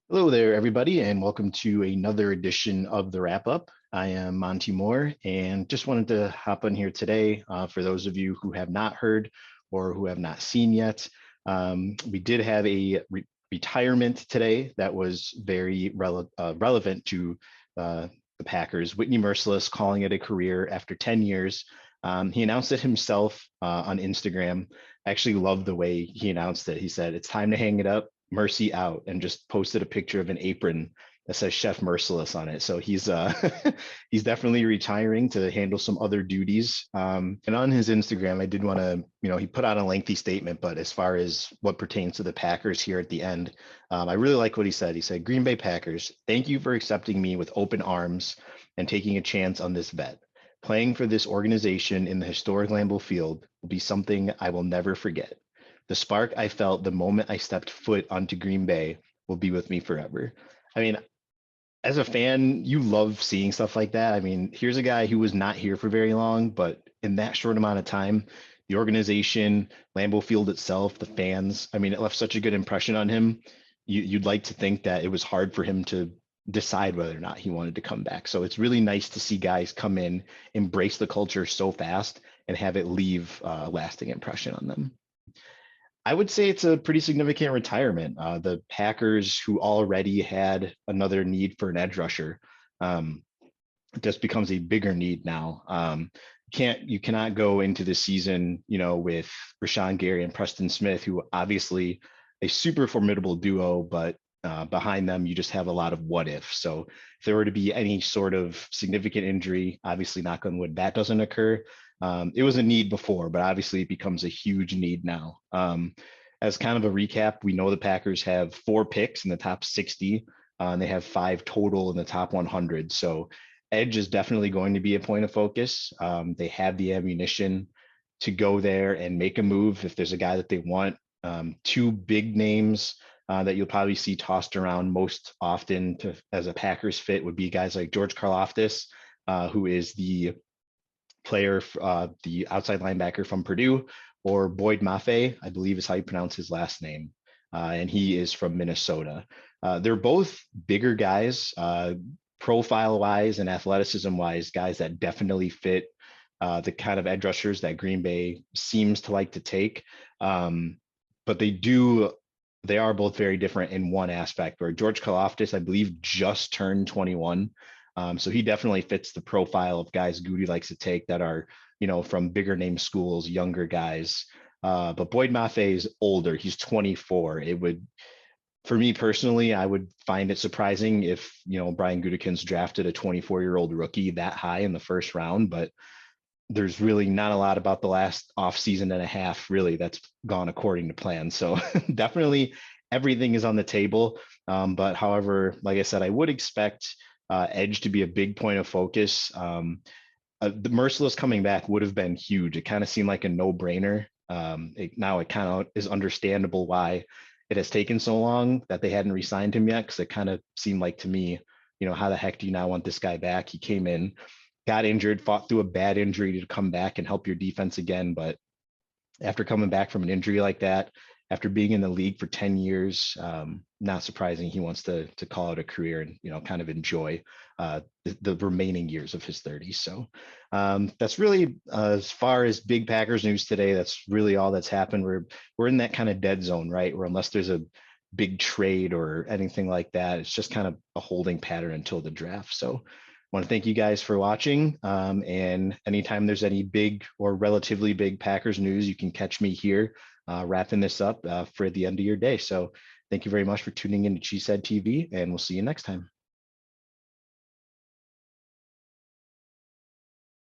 Hello there, everybody, and welcome to another edition of the Wrap Up. I am Monte Moore, and just wanted to hop on here today. For those of you who have not heard or who have not seen yet, we did have a retirement today that was very relevant to the Packers. Whitney Mercilus calling it a career after 10 years. He announced it himself on Instagram. I actually love the way he announced it. He said, "It's time to hang it up. Mercy out," and just posted a picture of an apron that says Chef Merciless on it. So he's he's definitely retiring to handle some other duties. And on his Instagram, I did want to, he put out a lengthy statement, but as far as what pertains to the Packers here at the end, I really like what he said. He said, "Green Bay Packers, thank you for accepting me with open arms and taking a chance on this vet. Playing for this organization in the historic Lambeau Field will be something I will never forget. The spark I felt the moment I stepped foot onto Green Bay will be with me forever." I mean, as a fan, you love seeing stuff like that. I mean, here's a guy who was not here for very long, but in that short amount of time, the organization, Lambeau Field itself, the fans, I mean, it left such a good impression on him. You'd like to think that it was hard for him to decide whether or not he wanted to come back. So it's really nice to see guys come in, embrace the culture so fast, and have it leave a lasting impression on them. I would say it's a pretty significant retirement. The Packers, who already had another need for an edge rusher, um, just becomes a bigger need now. You cannot go into the season, with Rashawn Gary and Preston Smith, who obviously a super formidable duo, but behind them you just have a lot of what if. So if there were to be any sort of significant injury, obviously knock on wood, that doesn't occur. It was a need before, but obviously it becomes a huge need now. As kind of a recap, we know the Packers have 4 picks in the top 60, and they have 5 total in the top 100. So edge is definitely going to be a point of focus. They have the ammunition to go there and make a move if there's a guy that they want. 2 big names that you'll probably see tossed around most often as a Packers fit would be guys like George Karlaftis, who is the player, the outside linebacker from Purdue, or Boyd Mafe, I believe is how you pronounce his last name. And he is from Minnesota. They're both bigger guys, profile wise and athleticism wise, guys that definitely fit the kind of edge rushers that Green Bay seems to like to take. But they are both very different in one aspect, where George Karlaftis, I believe, just turned 21. So he definitely fits the profile of guys Goody likes to take that are, from bigger name schools, younger guys. But Boyd Mafe is older. He's 24. For me personally, I would find it surprising if, Brian Gutekunst drafted a 24-year-old rookie that high in the first round, but there's really not a lot about the last off season and a half really that's gone according to plan. So definitely everything is on the table. But however, like I said, I would expect edge to be a big point of focus. The Merciless coming back would have been huge. It kind of seemed like a no-brainer. Now it kind of is understandable why it has taken so long that they hadn't re-signed him yet, because it kind of seemed like to me, how the heck do you now want this guy back? He came in, got injured, fought through a bad injury to come back and help your defense again. But after coming back from an injury like that, after being in the league for 10 years, not surprising he wants to call it a career and, kind of enjoy the remaining years of his 30s. So that's really, as far as big Packers news today, that's really all that's happened. We're in that kind of dead zone, right? Where unless there's a big trade or anything like that, it's just kind of a holding pattern until the draft. So I want to thank you guys for watching. And anytime there's any big or relatively big Packers news, you can catch me here wrapping this up for the end of your day. So thank you very much for tuning in to CHTV, and we'll see you next time.